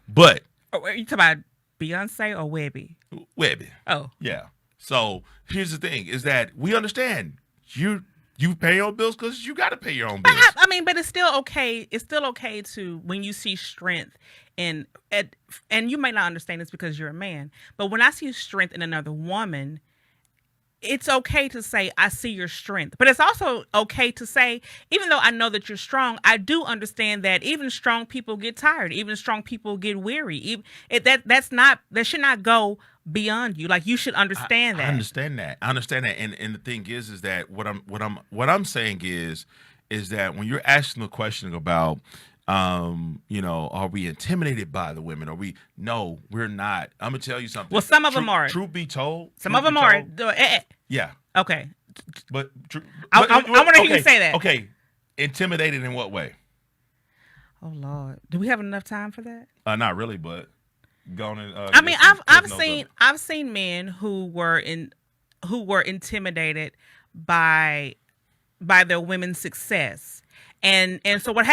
But are you talking about Beyonce or Webby? Webby. Oh, yeah. So here's the thing: is that we understand you're You pay your own bills because you got to pay your own But bills. I mean, but it's still okay. It's still okay to when you see strength in, and you may not understand this because you're a man. But when I see strength in another woman, it's okay to say I see your strength, but it's also okay to say, even though I know that you're strong, I do understand that even strong people get tired, even strong people get weary. That should not go beyond you. Like, you should understand I that. understand that. I understand that. And the thing is that what I'm saying is that when you're asking the question about are we intimidated by the women? No, we're not. I'm gonna tell you something. Well, some of them are. Truth be told. Some of them are. Yeah. Okay. But I want to hear you say that. Okay. Intimidated in what way? Oh Lord, do we have enough time for that? Not really, but going and. I mean, I've seen men who were intimidated by their women's success, and so what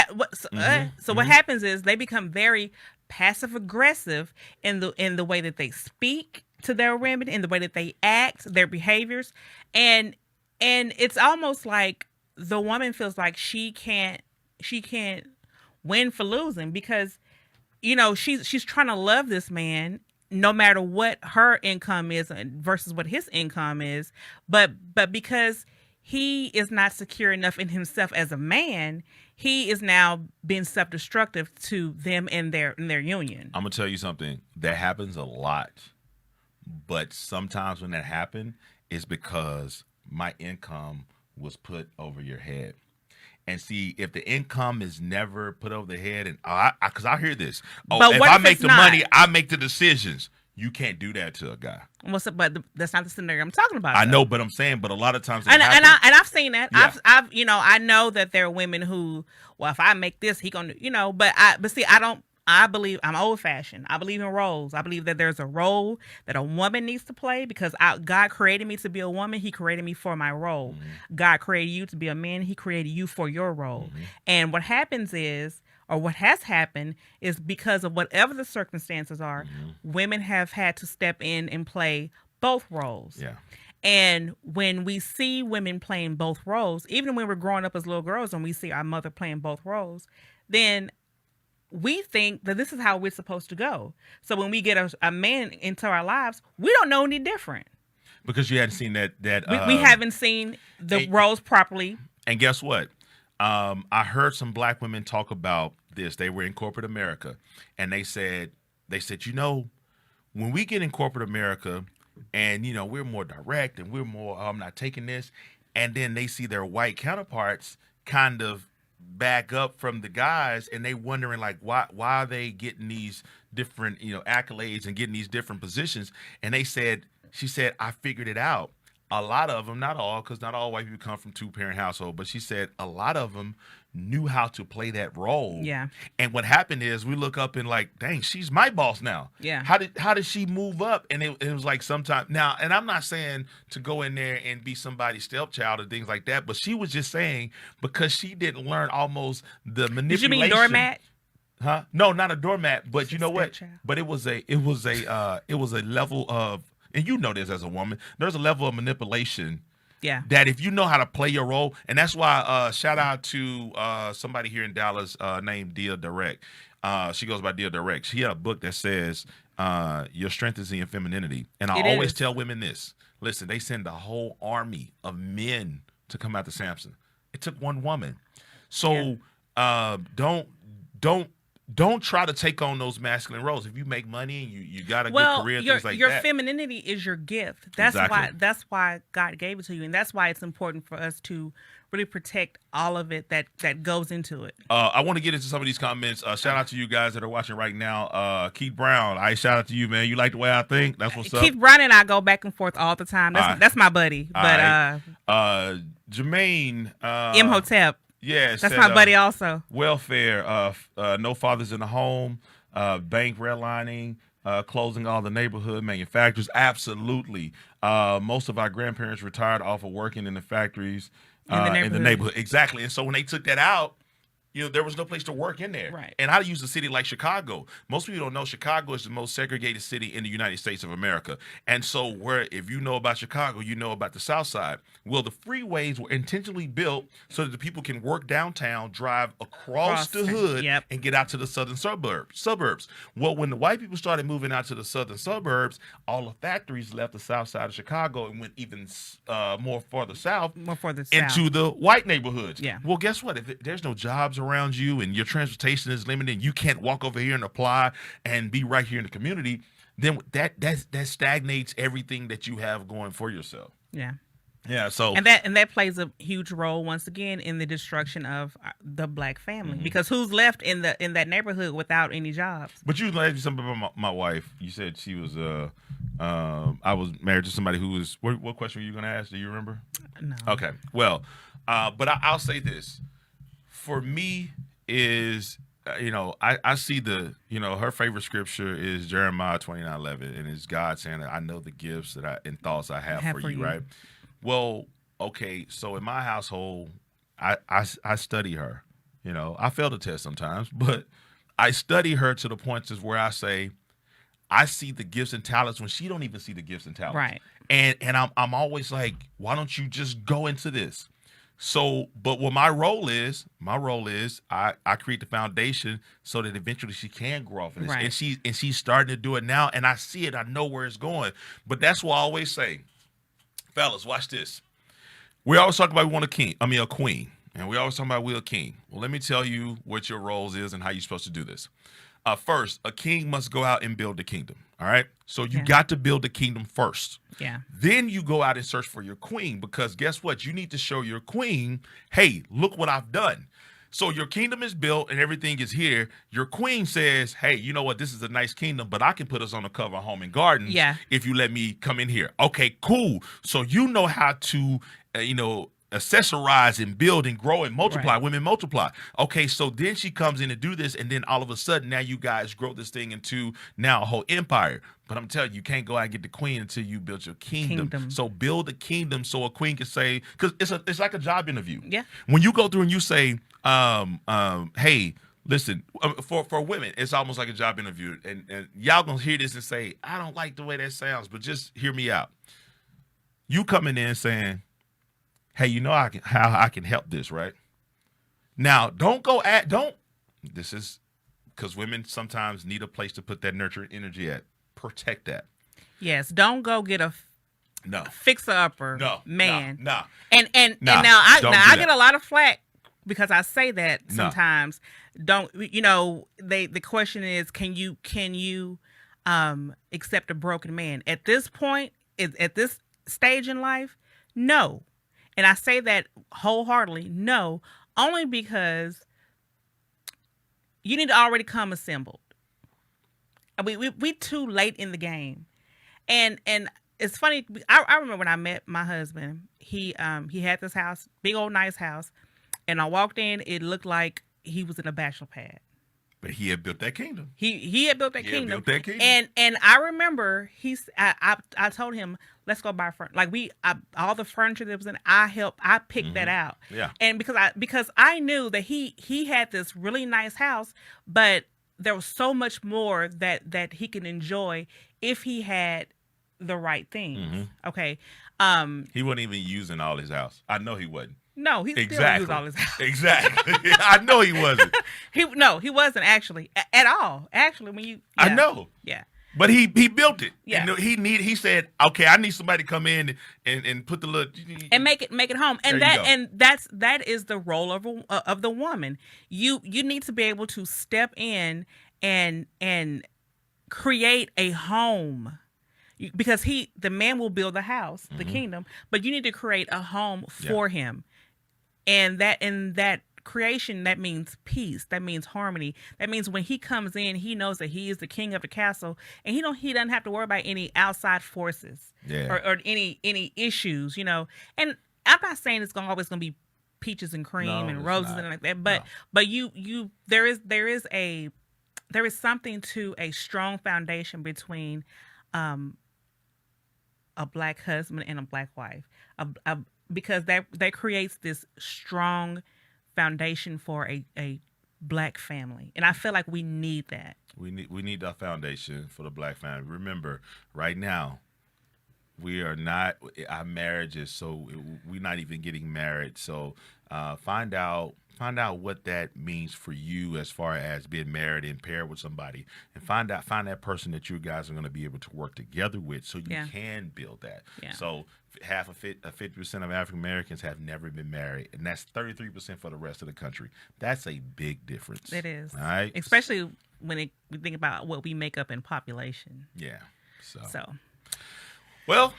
happens is they become very passive aggressive in the way that they speak to their women, in the way that they act, their behaviors, and it's almost like the woman feels like she can't win for losing, because she's trying to love this man no matter what her income is versus what his income is, but because he is not secure enough in himself as a man, he is now being self-destructive to them in their union. I'm gonna tell you something that happens a lot, but sometimes when that happens, it's because my income was put over your head. And see, if the income is never put over the head, and because I hear this, but if I make the money, I make the decisions. You can't do that to a guy. But that's not the scenario I'm talking about. I know, but I'm saying, but a lot of times, I've seen that. Yeah. I've I know that there are women who, well, if I make this, he gonna, but see, I believe I'm old fashioned. I believe in roles. I believe that there's a role that a woman needs to play, because God created me to be a woman. He created me for my role. Mm-hmm. God created you to be a man. He created you for your role. Mm-hmm. And what happens is, or what has happened is, because of whatever the circumstances are, mm-hmm. women have had to step in and play both roles. Yeah. And when we see women playing both roles, even when we're growing up as little girls and we see our mother playing both roles, then we think that this is how we're supposed to go. So when we get a man into our lives, we don't know any different. Because you hadn't seen that we haven't seen the roles properly. And guess what? I heard some black women talk about this. They were in corporate America, and they said, when we get in corporate America, and we're more direct, and we're more, I'm not taking this, and then they see their white counterparts kind of back up from the guys, and they wondering like why are they getting these different accolades and getting these different positions. And she said, I figured it out. A lot of them, not all, because not all white people come from two-parent household, but she said a lot of them knew how to play that role. Yeah. And what happened is we look up and like, dang, she's my boss now. Yeah. How did she move up? And it was like sometimes now, and I'm not saying to go in there and be somebody's stepchild or things like that, but she was just saying because she didn't learn almost the manipulation. Did you mean doormat? Huh? No, not a doormat, but you know what? Stepchild. But it was a level of, and you know this as a woman, there's a level of manipulation. Yeah. That if you know how to play your role, and that's why shout out to somebody here in Dallas named Dia Direct. She goes by Dia Direct. She had a book that says your strength is in your femininity. And I always tell women this. Listen, they send a whole army of men to come after Samson. It took one woman. So don't try to take on those masculine roles. If you make money and you got a good career, things like that. Your femininity is your gift. That's exactly. That's why God gave it to you, and that's why it's important for us to really protect all of it that goes into it. I want to get into some of these comments. Shout out to you guys that are watching right now. Keith Brown, shout out to you, man. You like the way I think? That's what's up. Keith Brown and I go back and forth all the time. That's my buddy. But Jermaine Imhotep. Yeah, that's my buddy also. Welfare, no fathers in the home, bank redlining, closing all the neighborhood manufacturers. Absolutely. Most of our grandparents retired off of working in the factories in the neighborhood. Exactly. And so when they took that out, there was no place to work in there. Right. And I use a city like Chicago. Most people don't know Chicago is the most segregated city in the United States of America. And so, if you know about Chicago, you know about the South Side. Well, the freeways were intentionally built so that the people can work downtown, drive across the hood, Yep. and get out to the southern suburbs. Well, when the white people started moving out to the southern suburbs, all the factories left the South Side of Chicago and went even more farther south More for the into South. the white neighborhoods. Yeah. Well, guess what? If there's no jobs around you and your transportation is limited, and you can't walk over here and apply and be right here in the community, then that stagnates everything that you have going for yourself. Yeah. Yeah. So And that plays a huge role once again in the destruction of the black family, because who's left in that neighborhood without any jobs? But you asked me something about my wife. You said she was I was married to somebody who was. What question were you going to ask? Do you remember? No. Okay. Well, but I'll say this. For me, is I see her favorite scripture is Jeremiah 29:11, and it's God saying that I know the gifts and thoughts I have for you, right? Well, okay. So in my household, I study her. I fail the test sometimes, but I study her to the point is where I say, I see the gifts and talents when she don't even see the gifts and talents. Right. And I'm always like, why don't you just go into this? So, but what my role is I create the foundation so that eventually she can grow off of this. Right. And she's starting to do it now, and I see it, I know where it's going. But that's why I always say, fellas, watch this. We always talk about we want a queen. And we always talk about we a king. Well, let me tell you what your roles is and how you're supposed to do this. First, a king must go out and build the kingdom. All right. So you got to build the kingdom first. Yeah. Then you go out and search for your queen, because guess what? You need to show your queen, hey, look what I've done. So your kingdom is built and everything is here. Your queen says, hey, you know what? This is a nice kingdom, but I can put us on the cover of Home and Garden if you let me come in here. Okay, cool. So you know how to, accessorize and build and grow and multiply. Right. Women multiply. Okay, so then she comes in to do this, and then all of a sudden now you guys grow this thing into now a whole empire. But I'm telling you, you can't go out and get the queen until you build your kingdom. So build the kingdom so a queen can say, because it's like a job interview. Yeah. When you go through and you say, hey, listen, for women, it's almost like a job interview. And y'all gonna hear this and say, I don't like the way that sounds, but just hear me out. You coming in saying, hey, how I can help this, right? Now, this is because women sometimes need a place to put that nurturing energy at. Protect that. Yes, don't go get a fixer-upper man. No. And now I get a lot of flack because I say that sometimes. Don't the question is, can you accept a broken man? At this point, at this stage in life, no. And I say that wholeheartedly, no, only because you need to already come assembled. We too late in the game. And it's funny, I remember when I met my husband, he had this house, big old nice house, and I walked in, it looked like he was in a bachelor pad. But he had built that kingdom. He had built that kingdom. And I remember I told him, let's go buy furniture. Like all the furniture that was in, I picked that out. Yeah. And because I knew that he had this really nice house, but there was so much more that he can enjoy if he had the right things. Mm-hmm. Okay. He wasn't even using all his house. I know he wasn't. No, he still used all his house. Exactly. I know he wasn't. He wasn't actually at all. Actually, when you, I know. Yeah. But he built it. Yeah. And he said, okay, I need somebody to come in and put the little and make it home. And that is the role of the woman. You need to be able to step in and create a home. Because the man will build the house, the kingdom, but you need to create a home for him. And that creation, that means peace, that means harmony. That means when he comes in, he knows that he is the king of the castle, and he doesn't have to worry about any outside forces or any issues, And I'm not saying it's always gonna be peaches and cream and roses and like that, but there is something to a strong foundation between a black husband and a black wife, because that creates this strong foundation for a Black family, and I feel like we need that. We need that foundation for the Black family. Remember, right now, we are not our marriages, so we're not even getting married. So find out what that means for you as far as being married and paired with somebody, and find that person that you guys are going to be able to work together with, so you can build that. Yeah. So 50% of African Americans have never been married, and that's 33% for the rest of the country. That's a big difference. It is, all right, especially when we think about what we make up in population. Yeah. So. Well,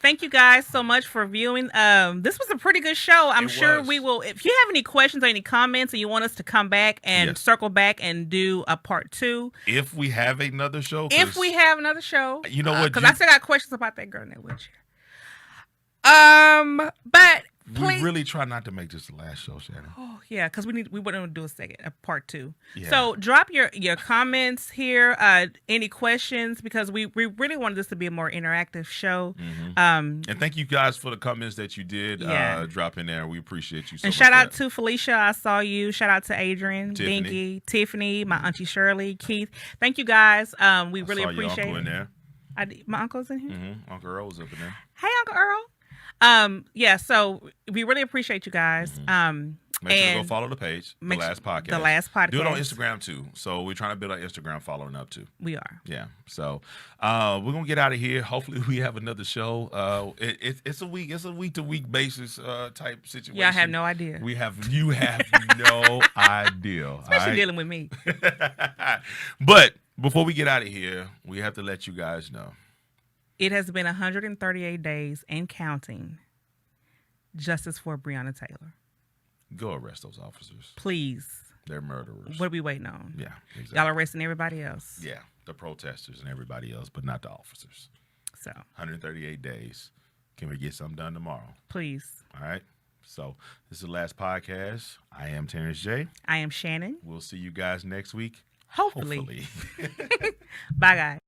thank you guys so much for viewing. This was a pretty good show. I'm sure we will. If you have any questions or any comments and you want us to come back and circle back and do a part 2. If we have another show. You know what? Because I still got questions about that girl in that wheelchair. But please. We really try not to make this the last show, Shannon. Oh yeah, because we want to do a part 2. Yeah. So drop your comments here. Any questions, because we really wanted this to be a more interactive show. Mm-hmm. And thank you guys for the comments that you did drop in there. We appreciate you so much. And shout out to Felicia, I saw you. Shout out to Adrian, Binky, Tiffany, my auntie Shirley, Keith. Thank you guys. We really appreciate your uncle in there. My uncle's in here. Mm-hmm. Uncle Earl's up in there. Hey, Uncle Earl. So we really appreciate you guys. Make sure to go follow the page, The Last Podcast. The Last Podcast. Do it on Instagram too. So we're trying to build our Instagram following up too. We are. Yeah. So we're gonna get out of here. Hopefully we have another show. It's a week to week basis type situation. Yeah, I have no idea. You have no idea. Especially dealing with me. But before we get out of here, we have to let you guys know. It has been 138 days and counting. Justice for Breonna Taylor. Go arrest those officers. Please. They're murderers. What are we waiting on? Yeah, exactly. Y'all arresting everybody else. Yeah, the protesters and everybody else, but not the officers. So 138 days. Can we get something done tomorrow? Please. All right. So this is The Last Podcast. I am Terrence J. I am Shannon. We'll see you guys next week. Hopefully. Bye, guys.